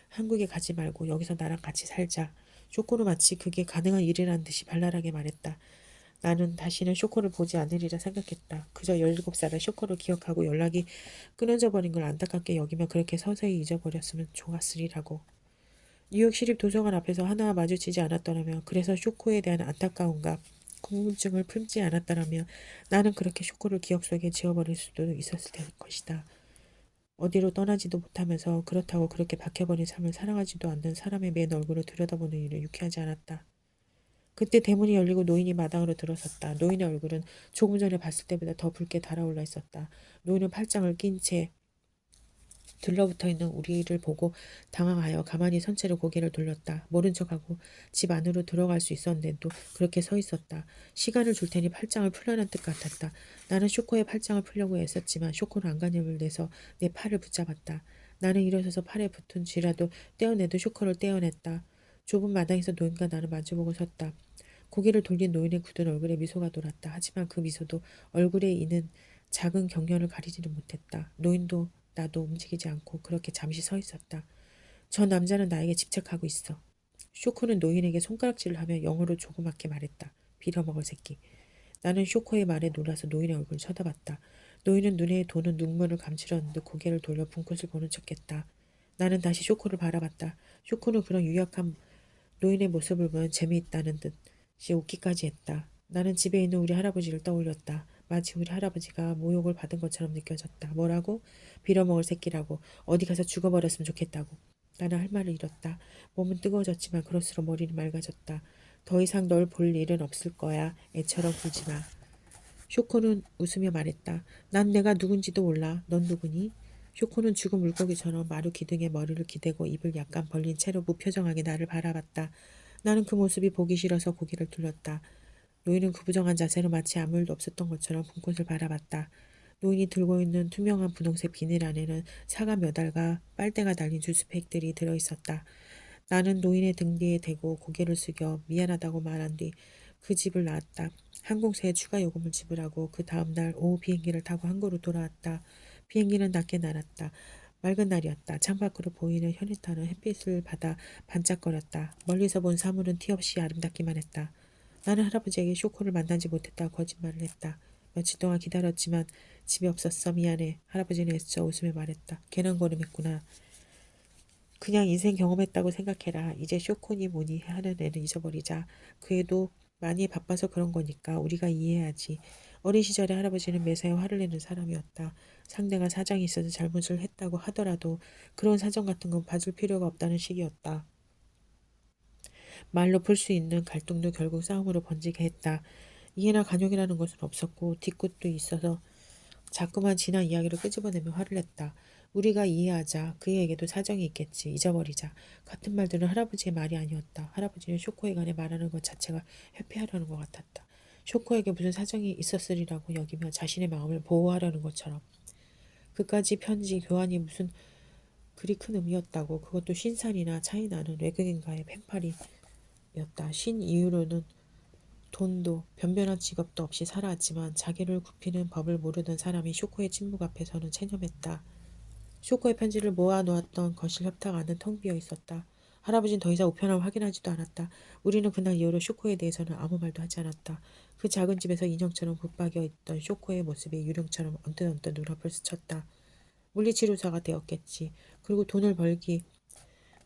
[SPEAKER 1] 한국에 가지 말고 여기서 나랑 같이 살자. 쇼코는 마치 그게 가능한 일이라는 듯이 발랄하게 말했다. 나는 다시는 쇼코를 보지 않으리라 생각했다. 그저 17살의 쇼코를 기억하고 연락이 끊어져 버린 걸 안타깝게 여기며 그렇게 서서히 잊어버렸으면 좋았으리라고. 뉴욕 시립 도서관 앞에서 하나와 마주치지 않았더라면, 그래서 쇼코에 대한 안타까움과 궁금증을 품지 않았더라면 나는 그렇게 쇼코를 기억 속에 지워버릴 수도 있었을 것이다. 어디로 떠나지도 못하면서 그렇다고 그렇게 박혀버린 삶을 사랑하지도 않는 사람의 맨 얼굴을 들여다보는 일은 유쾌하지 않았다. 그때 대문이 열리고 노인이 마당으로 들어섰다. 노인의 얼굴은 조금 전에 봤을 때보다 더 붉게 달아올라 있었다. 노인은 팔짱을 낀 채 들러붙어 있는 우리를 보고 당황하여 가만히 선체로 고개를 돌렸다. 모른 척하고 집 안으로 들어갈 수 있었는데도 그렇게 서 있었다. 시간을 줄 테니 팔짱을 풀라는 뜻 같았다. 나는 쇼코의 팔짱을 풀려고 애썼지만 쇼코는 안간힘을 내서 내 팔을 붙잡았다. 나는 일어서서 팔에 붙은 쥐라도 떼어내도 쇼코를 떼어냈다. 좁은 마당에서 노인과 나는 마주보고 섰다. 고개를 돌린 노인의 굳은 얼굴에 미소가 돌았다. 하지만 그 미소도 얼굴에 있는 작은 경련을 가리지는 못했다. 노인도 나도 움직이지 않고 그렇게 잠시 서 있었다. 저 남자는 나에게 집착하고 있어. 쇼코는 노인에게 손가락질을 하며 영어로 조그맣게 말했다. 빌어먹을 새끼. 나는 쇼코의 말에 놀라서 노인의 얼굴을 쳐다봤다. 노인은 눈에 도는 눈물을 감추려는 듯 고개를 돌려 분꽃을 보는 척했다. 나는 다시 쇼코를 바라봤다. 쇼코는 그런 유약한 노인의 모습을 보면 재미있다는 듯이 웃기까지 했다. 나는 집에 있는 우리 할아버지를 떠올렸다. 마치 우리 할아버지가 모욕을 받은 것처럼 느껴졌다. 뭐라고? 빌어먹을 새끼라고. 어디 가서 죽어버렸으면 좋겠다고. 나는 할 말을 잃었다. 몸은 뜨거워졌지만 그럴수록 머리는 맑아졌다. 더 이상 널 볼 일은 없을 거야. 애처럼 굴지 마. 쇼코는 웃으며 말했다. 난 내가 누군지도 몰라. 넌 누구니? 쇼코는 죽은 물고기처럼 마루 기둥에 머리를 기대고 입을 약간 벌린 채로 무표정하게 나를 바라봤다. 나는 그 모습이 보기 싫어서 고개를 돌렸다. 노인은 구부정한 자세로 마치 아무 일도 없었던 것처럼 분꽃을 바라봤다. 노인이 들고 있는 투명한 분홍색 비닐 안에는 사과 몇 알과 빨대가 달린 주스팩들이 들어있었다. 나는 노인의 등 뒤에 대고 고개를 숙여 미안하다고 말한 뒤 그 집을 나왔다. 항공사에 추가 요금을 지불하고 그 다음날 오후 비행기를 타고 한국으로 돌아왔다. 비행기는 낮게 날았다. 맑은 날이었다. 창밖으로 보이는 현해탄은 햇빛을 받아 반짝거렸다. 멀리서 본 사물은 티 없이 아름답기만 했다. 나는 할아버지에게 쇼코를 만나지 못했다고 거짓말을 했다. 며칠 동안 기다렸지만 집에 없었어. 미안해. 할아버지는 애써 웃으며 말했다. 괜한 걸음했구나. 그냥 인생 경험했다고 생각해라. 이제 쇼코니 뭐니 하는 애는 잊어버리자. 그 애도 많이 바빠서 그런 거니까 우리가 이해해야지. 어린 시절에 할아버지는 매사에 화를 내는 사람이었다. 상대가 사정이 있어서 잘못을 했다고 하더라도 그런 사정 같은 건 봐줄 필요가 없다는 식이었다. 말로 풀 수 있는 갈등도 결국 싸움으로 번지게 했다. 이해나 간용이라는 것은 없었고 뒤끝도 있어서 자꾸만 지난 이야기를 끄집어내며 화를 냈다. 우리가 이해하자. 그에게도 사정이 있겠지. 잊어버리자. 같은 말들은 할아버지의 말이 아니었다. 할아버지는 쇼코에 관해 말하는 것 자체가 회피하려는 것 같았다. 쇼코에게 무슨 사정이 있었으리라고 여기며 자신의 마음을 보호하려는 것처럼. 그까지 편지 교환이 무슨 그리 큰 의미였다고. 그것도 신산이나 차이나는 외국인과의 펜팔이었다. 신 이후로는 돈도 변변한 직업도 없이 살아왔지만 자기를 굽히는 법을 모르던 사람이 쇼코의 침묵 앞에서는 체념했다. 쇼코의 편지를 모아놓았던 거실 협탁 안은 텅 비어 있었다. 할아버지는 더 이상 우편함을 확인하지도 않았다. 우리는 그날 이후로 쇼코에 대해서는 아무 말도 하지 않았다. 그 작은 집에서 인형처럼 붙박여 있던 쇼코의 모습이 유령처럼 언뜻언뜻 눈앞을 스쳤다. 물리치료사가 되었겠지. 그리고 돈을 벌기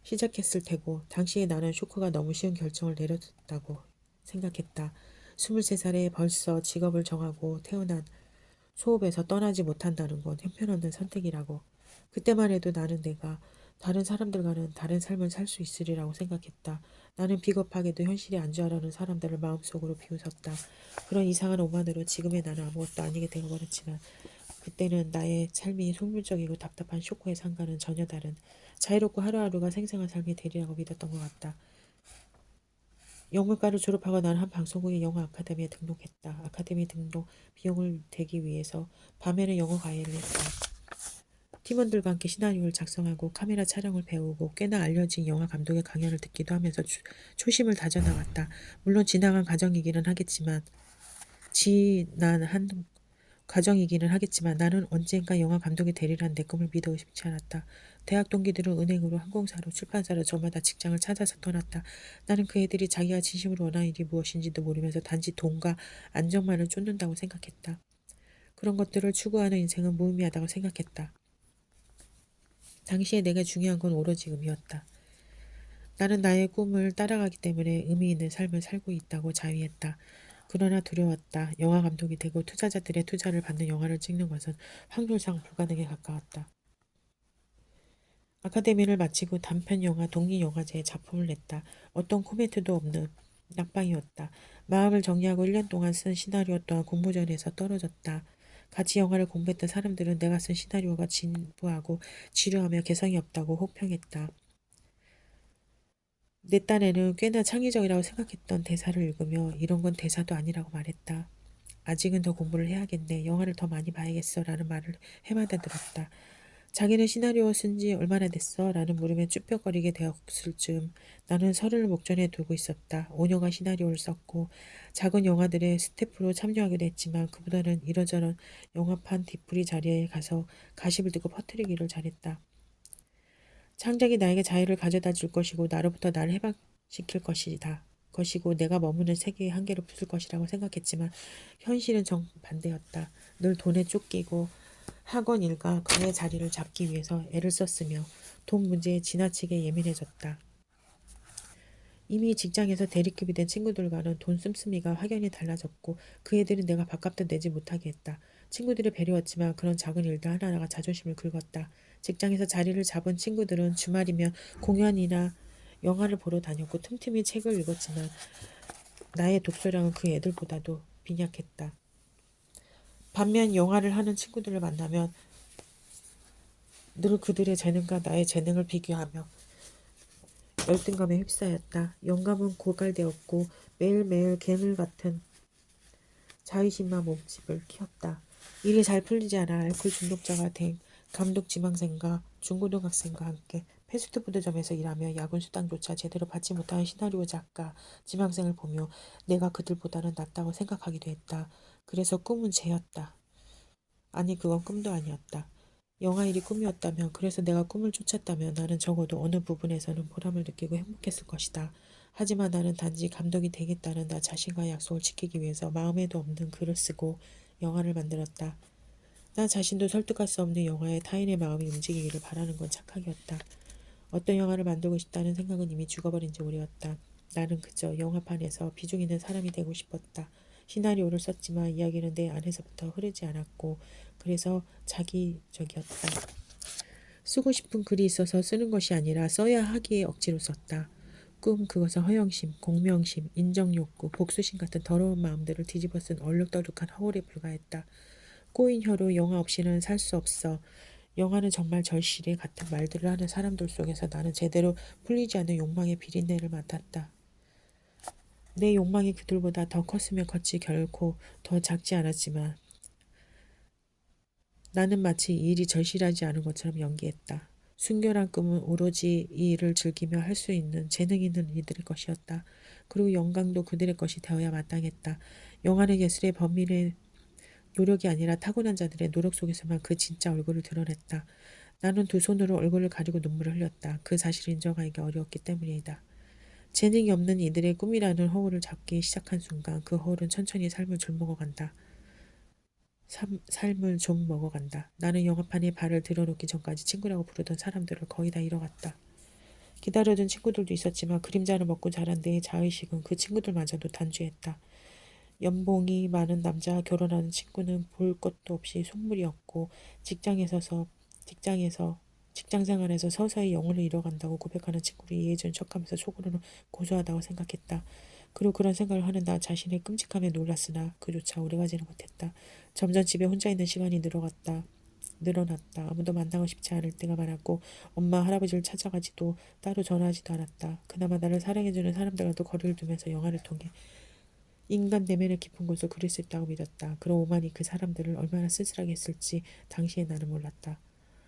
[SPEAKER 1] 시작했을 테고 당시에 나는 쇼코가 너무 쉬운 결정을 내렸다고 생각했다. 23살에 벌써 직업을 정하고 태어난 소업에서 떠나지 못한다는 건 형편없는 선택이라고. 그때만 해도 나는 내가 다른 사람들과는 다른 삶을 살 수 있으리라고 생각했다. 나는 비겁하게도 현실에 안주하려는 사람들을 마음속으로 비웃었다. 그런 이상한 오만으로 지금의 나는 아무것도 아니게 되어버렸지만 그때는 나의 삶이 속물적이고 답답한 쇼코의 상과는 전혀 다른 자유롭고 하루하루가 생생한 삶이 되리라고 믿었던 것 같다. 영문과를 졸업하고 나는 한 방송국의 영어 아카데미에 등록했다. 아카데미 등록 비용을 대기 위해서 밤에는 영어 과외를 했다. 팀원들과 함께 시나리오를 작성하고 카메라 촬영을 배우고 꽤나 알려진 영화 감독의 강연을 듣기도 하면서 초심을 다져나갔다. 물론 지나간 과정이기는 하겠지만 지난 과정이기는 하겠지만 나는 언젠가 영화 감독이 되리란 내 꿈을 믿어 싶지 않았다. 대학 동기들은 은행으로 항공사로 출판사로 저마다 직장을 찾아서 떠났다. 나는 그 애들이 자기가 진심으로 원하는 일이 무엇인지도 모르면서 단지 돈과 안정만을 쫓는다고 생각했다. 그런 것들을 추구하는 인생은 무의미하다고 생각했다. 당시에 내가 중요한 건 오로지 의미였다. 나는 나의 꿈을 따라가기 때문에 의미 있는 삶을 살고 있다고 자위했다. 그러나 두려웠다. 영화 감독이 되고 투자자들의 투자를 받는 영화를 찍는 것은 확률상 불가능에 가까웠다. 아카데미를 마치고 단편 영화 독립영화제에 작품을 냈다. 어떤 코멘트도 없는 낙방이었다. 마음을 정리하고 1년 동안 쓴 시나리오 또한 공모전에서 떨어졌다. 같이 영화를 공부했던 사람들은 내가 쓴 시나리오가 진부하고 지루하며 개성이 없다고 혹평했다. 내 딴에는 꽤나 창의적이라고 생각했던 대사를 읽으며 이런 건 대사도 아니라고 말했다. 아직은 더 공부를 해야겠네. 영화를 더 많이 봐야겠어. 라는 말을 해마다 들었다. 자기는 시나리오 쓴 지 얼마나 됐어? 라는 물음에 쭈뼛거리게 되었을 즈음 나는 서류를 목전에 두고 있었다. 5년간 시나리오를 썼고 작은 영화들의 스태프로 참여하기도 했지만 그보다는 이러저런 영화판 뒤풀이 자리에 가서 가십을 듣고 퍼뜨리기를 잘했다. 창작이 나에게 자유를 가져다 줄 것이고 나로부터 나를 해방시킬 것이고 내가 머무는 세계의 한계를 부술 것이라고 생각했지만 현실은 정반대였다. 늘 돈에 쫓기고 학원 일과 과외 자리를 잡기 위해서 애를 썼으며 돈 문제에 지나치게 예민해졌다. 이미 직장에서 대리급이 된 친구들과는 돈 씀씀이가 확연히 달라졌고 그 애들은 내가 밥값도 내지 못하게 했다. 친구들이 배려했지만 그런 작은 일들 하나하나가 자존심을 긁었다. 직장에서 자리를 잡은 친구들은 주말이면 공연이나 영화를 보러 다녔고 틈틈이 책을 읽었지만 나의 독서량은 그 애들보다도 빈약했다. 반면 영화를 하는 친구들을 만나면 늘 그들의 재능과 나의 재능을 비교하며 열등감에 휩싸였다. 영감은 고갈되었고 매일매일 괴물 같은 자의심만 몸집을 키웠다. 일이 잘 풀리지 않아 알코올 중독자가 된 감독 지망생과 중고등학생과 함께 패스트푸드점에서 일하며 야근 수당조차 제대로 받지 못하는 시나리오 작가 지망생을 보며 내가 그들보다는 낫다고 생각하기도 했다. 그래서 꿈은 죄였다. 아니 그건 꿈도 아니었다. 영화 일이 꿈이었다면 그래서 내가 꿈을 쫓았다면 나는 적어도 어느 부분에서는 보람을 느끼고 행복했을 것이다. 하지만 나는 단지 감독이 되겠다는 나 자신과의 약속을 지키기 위해서 마음에도 없는 글을 쓰고 영화를 만들었다. 나 자신도 설득할 수 없는 영화에 타인의 마음이 움직이기를 바라는 건 착각이었다. 어떤 영화를 만들고 싶다는 생각은 이미 죽어버린 지 오래였다. 나는 그저 영화판에서 비중 있는 사람이 되고 싶었다. 시나리오를 썼지만 이야기는 내 안에서부터 흐르지 않았고 그래서 자기적이었다. 쓰고 싶은 글이 있어서 쓰는 것이 아니라 써야 하기에 억지로 썼다. 그것은 허영심, 공명심, 인정욕구, 복수심 같은 더러운 마음들을 뒤집어 쓴 얼룩덜룩한 허울에 불과했다. 꼬인 혀로 영화 없이는 살 수 없어. 영화는 정말 절실해 같은 말들을 하는 사람들 속에서 나는 제대로 풀리지 않는 욕망의 비린내를 맡았다. 내 욕망이 그들보다 더 컸으면 컸지 결코 더 작지 않았지만 나는 마치 이 일이 절실하지 않은 것처럼 연기했다. 순결한 꿈은 오로지 이 일을 즐기며 할 수 있는 재능 있는 이들의 것이었다. 그리고 영광도 그들의 것이 되어야 마땅했다. 영화는 예술의 범인의 노력이 아니라 타고난 자들의 노력 속에서만 그 진짜 얼굴을 드러냈다. 나는 두 손으로 얼굴을 가리고 눈물을 흘렸다. 그 사실을 인정하기 어려웠기 때문이다. 재능이 없는 이들의 꿈이라는 허울을 잡기 시작한 순간 그 허울은 천천히 삶을 좀 먹어간다. 삶을 좀 먹어간다. 나는 영화판에 발을 들어놓기 전까지 친구라고 부르던 사람들을 거의 다 잃어갔다. 기다려준 친구들도 있었지만 그림자를 먹고 자란 내 자의식은 그 친구들마저도 단죄했다. 연봉이 많은 남자와 결혼하는 친구는 볼 것도 없이 속물이었고 직장에서 직장 생활에서 서서히 영혼을 잃어간다고 고백하는 친구를 이해해준 척하면서 속으로는 고소하다고 생각했다. 그리고 그런 생각을 하는 나 자신의 끔찍함에 놀랐으나 그조차 오래가지는 못했다. 점점 집에 혼자 있는 시간이 늘어났다. 아무도 만나고 싶지 않을 때가 많았고 엄마 할아버지를 찾아가지도 따로 전화하지도 않았다. 그나마 나를 사랑해주는 사람들과도 거리를 두면서 영화를 통해 인간 내면의 깊은 곳을 그릴 수 있다고 믿었다. 그런 오만이 그 사람들을 얼마나 쓸쓸하게 했을지 당시의 나는 몰랐다.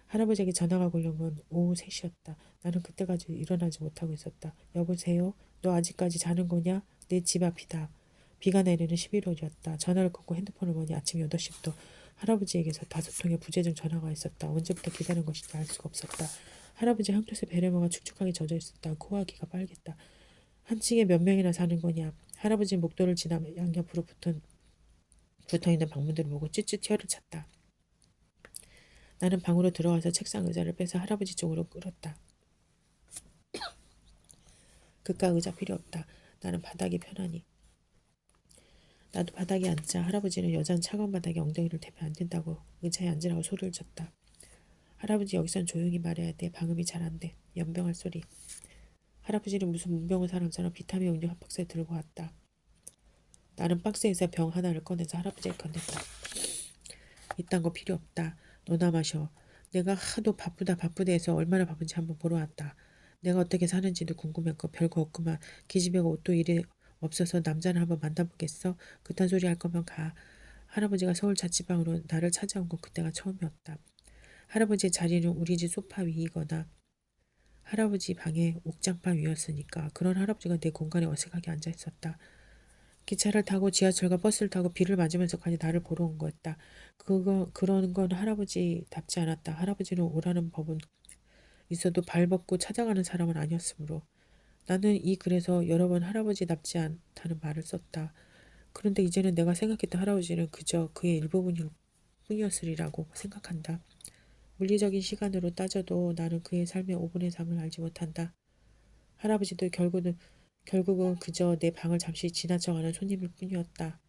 [SPEAKER 1] 할아버지에게 전화가 걸려온 건 오후 3시였다. 나는 그때까지 일어나지 못하고 있었다. 여보세요? 너 아직까지 자는 거냐? 내 집 앞이다. 비가 내리는 11월이었다. 전화를 끊고 핸드폰을 보니 아침 8시부터 할아버지에게서 5통의 부재중 전화가 있었다. 언제부터 기다린 것인지 알 수가 없었다. 할아버지 향토색 베레모가 축축하게 젖어 있었다. 코와 귀가 빨갰다. 한 층에 몇 명이나 사는 거냐? 할아버지 목도를 지나며 양옆으로 붙어있는 방문들을 보고 찌릿 혀를 찼다. 나는 방으로 들어가서 책상 의자를 빼서 할아버지 쪽으로 끌었다. 그깟 의자 필요 없다. 나는 바닥이 편하니. 나도 바닥에 앉자. 할아버지는 여자는 차가운 바닥에 엉덩이를 대면 안 된다고 의자에 앉으라고 소리를 쳤다. 할아버지 여기선 조용히 말해야 돼. 방음이 잘 안 돼. 연병할 소리. 할아버지는 무슨 문병 온 사람처럼 비타민 음료 한 박스를 들고 왔다. 나는 박스에서 병 하나를 꺼내서 할아버지에 건넸다. 이딴 거 필요 없다. 너나 마셔. 내가 하도 바쁘다 해서 얼마나 바쁜지 한번 보러 왔다. 내가 어떻게 사는지도 궁금했고 별거 없구만. 기집애가 옷도 일이 없어서 남자를 한번 만나보겠어? 그딴 소리 할 거면 가. 할아버지가 서울 자취방으로 나를 찾아온 건 그때가 처음이었다. 할아버지의 자리는 우리 집 소파 위이거나 할아버지 방의 옥장판 위였으니까 그런 할아버지가 내 공간에 어색하게 앉아 있었다. 기차를 타고 지하철과 버스를 타고 비를 맞으면서까지 나를 보러 온 거였다. 그런 건 할아버지답지 않았다. 할아버지는 오라는 법은 있어도 발 벗고 찾아가는 사람은 아니었으므로. 나는 이 글에서 여러 번 할아버지답지 않다는 말을 썼다. 그런데 이제는 내가 생각했던 할아버지는 그저 그의 일부분일 뿐이었으리라고 생각한다. 물리적인 시간으로 따져도 나는 그의 삶의 5분의 3을 알지 못한다. 할아버지도 결국은 그저 내 방을 잠시 지나쳐가는 손님일 뿐이었다.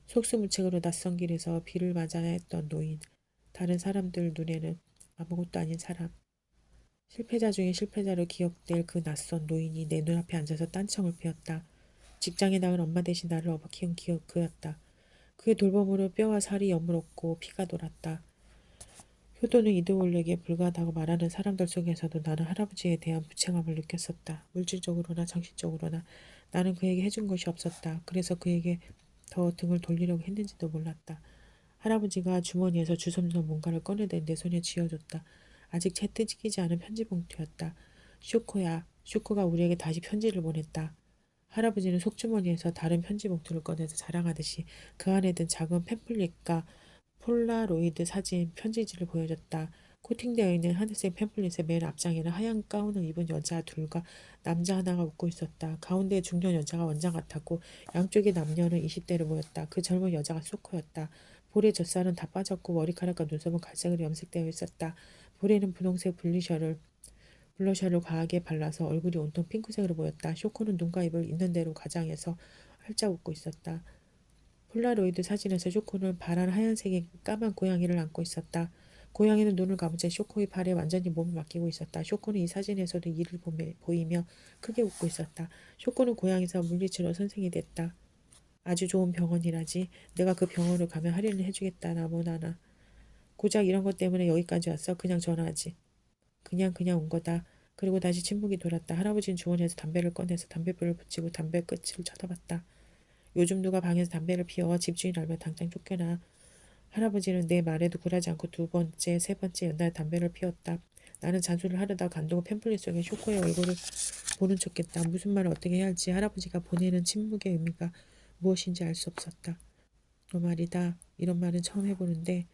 [SPEAKER 1] 속수무책으로 낯선 길에서 비를 맞아야 했던 노인, 다른 사람들 눈에는 아무것도 아닌 사람. 실패자 중에 실패자로 기억될 그 낯선 노인이 내 눈앞에 앉아서 딴청을 피웠다. 직장에 나간 엄마 대신 나를 업어 키운 그였다. 그의 돌봄으로 뼈와 살이 여물었고 피가 돌았다. 효도는 이도올에게 불과하다고 말하는 사람들 속에서도 나는 할아버지에 대한 부채감을 느꼈었다. 물질적으로나 정신적으로나 나는 그에게 해준 것이 없었다. 그래서 그에게 더 등을 돌리려고 했는지도 몰랐다. 할아버지가 주머니에서 주섬주섬 뭔가를 꺼내대 내 손에 쥐어줬다. 아직 채 뜯기지 않은 편지 봉투였다. 쇼코야. 쇼코가 우리에게 다시 편지를 보냈다. 할아버지는 속주머니에서 다른 편지 봉투를 꺼내서 자랑하듯이 그 안에 든 작은 팸플릿과 폴라로이드 사진 편지지를 보여줬다. 코팅되어 있는 하늘색 팸플릿의 맨 앞장에는 하얀 가운을 입은 여자 둘과 남자 하나가 웃고 있었다. 가운데 중년 여자가 원장 같았고 양쪽의 남녀는 20대로 보였다. 그 젊은 여자가 쇼코였다. 볼의 젖살은 다 빠졌고 머리카락과 눈썹은 갈색으로 염색되어 있었다. 볼에는 분홍색 블러셔를 과하게 발라서 얼굴이 온통 핑크색으로 보였다. 쇼코는 눈과 입을 있는 대로 가장해서 활짝 웃고 있었다. 폴라로이드 사진에서 쇼코는 파란 하얀색의 까만 고양이를 안고 있었다. 고양이는 눈을 감은 채 쇼코의 발에 완전히 몸을 맡기고 있었다. 쇼코는 이 사진에서도 이를 보이며 크게 웃고 있었다. 쇼코는 고향에서 물리치료 선생이 됐다. 아주 좋은 병원이라지. 내가 그 병원을 가면 할인을 해주겠다. 나무나나. 고작 이런 것 때문에 여기까지 왔어? 그냥 전화하지. 그냥 온 거다. 그리고 다시 침묵이 돌았다. 할아버지는 주머니에서 담배를 꺼내서 담뱃불을 붙이고 담배 끝을 쳐다봤다. 요즘 누가 방에서 담배를 피워 집주인 알면 당장 쫓겨나. 할아버지는 내 말에도 굴하지 않고 두 번째, 세 번째 연날 담배를 피웠다. 나는 잔소리를 하려다 간두고 팸플릿 속에 쇼코의 얼굴을 보는 척했다. 무슨 말을 어떻게 해야 할지 할아버지가 보내는 침묵의 의미가 무엇인지 알 수 없었다. 너 말이다. 이런 말은 처음 해보는데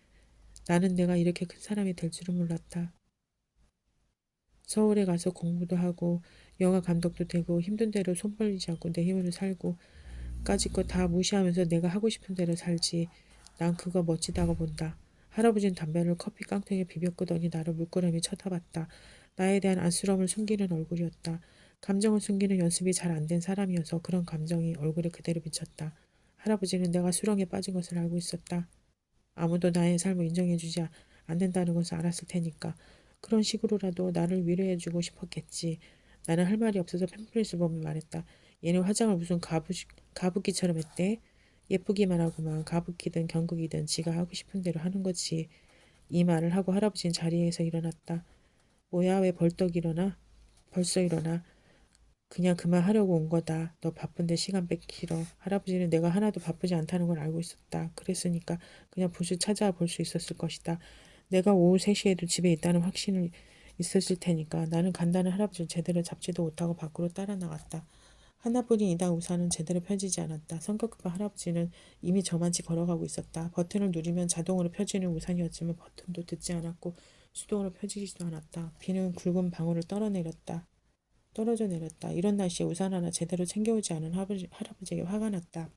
[SPEAKER 1] 나는 내가 이렇게 큰 사람이 될 줄은 몰랐다. 서울에 가서 공부도 하고 영화 감독도 되고 힘든 대로 손 벌리지 않고 내 힘으로 살고 까짓 거 다 무시하면서 내가 하고 싶은 대로 살지. 난 그거 멋지다고 본다. 할아버지는 담배를 커피 깡통에 비벼 끄더니 나를 물끄러미 쳐다봤다. 나에 대한 안쓰러움을 숨기는 얼굴이었다. 감정을 숨기는 연습이 잘 안 된 사람이어서 그런 감정이 얼굴에 그대로 비쳤다. 할아버지는 내가 수렁에 빠진 것을 알고 있었다. 아무도 나의 삶을 인정해주지 안 된다는 것을 알았을 테니까 그런 식으로라도 나를 위로해주고 싶었겠지. 나는 할 말이 없어서 팸플릿을 보며 말했다. 얘는 화장을 무슨 가부키처럼 했대. 예쁘기만 하고만 가부키든 경극이든 지가 하고 싶은 대로 하는 거지. 이 말을 하고 할아버지는 자리에서 일어났다. 뭐야 왜 벌떡 일어나? 벌써 일어나? 그냥 그만하려고 온 거다. 너 바쁜데 시간 뺏기 싫어. 할아버지는 내가 하나도 바쁘지 않다는 걸 알고 있었다. 그랬으니까 그냥 부스 찾아와 볼 수 있었을 것이다. 내가 오후 3시에도 집에 있다는 확신을 있었을 테니까 나는 간다는 할아버지를 제대로 잡지도 못하고 밖으로 따라 나갔다. 하나뿐인 이당 우산은 제대로 펴지지 않았다. 성격 급한 할아버지는 이미 저만치 걸어가고 있었다. 버튼을 누르면 자동으로 펴지는 우산이었지만 버튼도 듣지 않았고 수동으로 펴지지도 않았다. 비는 굵은 방울을 떨어져 내렸다. 이런 날씨에 우산 하나 제대로 챙겨오지 않은 할아버지에게 화가 났다.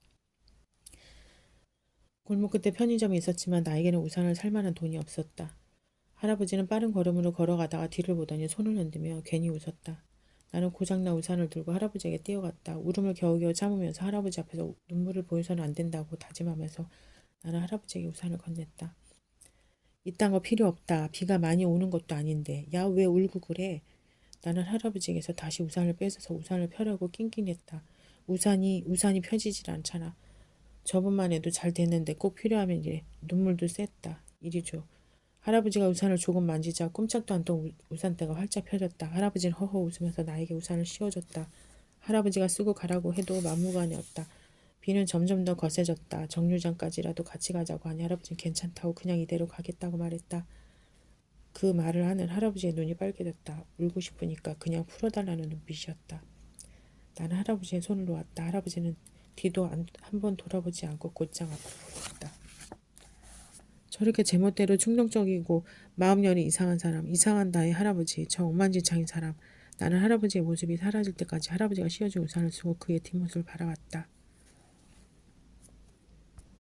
[SPEAKER 1] 골목 끝에 편의점이 있었지만 나에게는 우산을 살 만한 돈이 없었다. 할아버지는 빠른 걸음으로 걸어가다가 뒤를 보더니 손을 흔들며 괜히 웃었다. 나는 고장난 우산을 들고 할아버지에게 뛰어갔다. 울음을 겨우겨우 참으면서 할아버지 앞에서 눈물을 보여서는 안 된다고 다짐하면서 나는 할아버지에게 우산을 건넸다. 이딴 거 필요 없다. 비가 많이 오는 것도 아닌데. 야, 왜 울고 그래? 나는 할아버지에게서 다시 우산을 뺏어서 우산을 펴려고 낑낑댔다. 우산이 펴지질 않잖아. 저번만 해도 잘 됐는데 꼭 필요하면 이래. 눈물도 셌다. 이리 줘. 할아버지가 우산을 조금 만지자 꼼짝도 않던 우산대가 활짝 펴졌다. 할아버지는 허허 웃으면서 나에게 우산을 씌워줬다. 할아버지가 쓰고 가라고 해도 막무가내였다. 비는 점점 더 거세졌다. 정류장까지라도 같이 가자고 하니 할아버지는 괜찮다고 그냥 이대로 가겠다고 말했다. 그 말을 하는 할아버지의 눈이 빨개졌다. 울고 싶으니까 그냥 풀어달라는 눈빛이었다. 나는 할아버지의 손을 놓았다. 할아버지는 뒤도 한 번 돌아보지 않고 곧장 앞으로 걸었다. 저렇게 제멋대로 충동적이고 마음열이 이상한 사람, 이상한 나의 할아버지, 저 억만지창인 사람. 나는 할아버지의 모습이 사라질 때까지 할아버지가 씌워준 우산을 쓰고 그의 뒷모습을 바라봤다.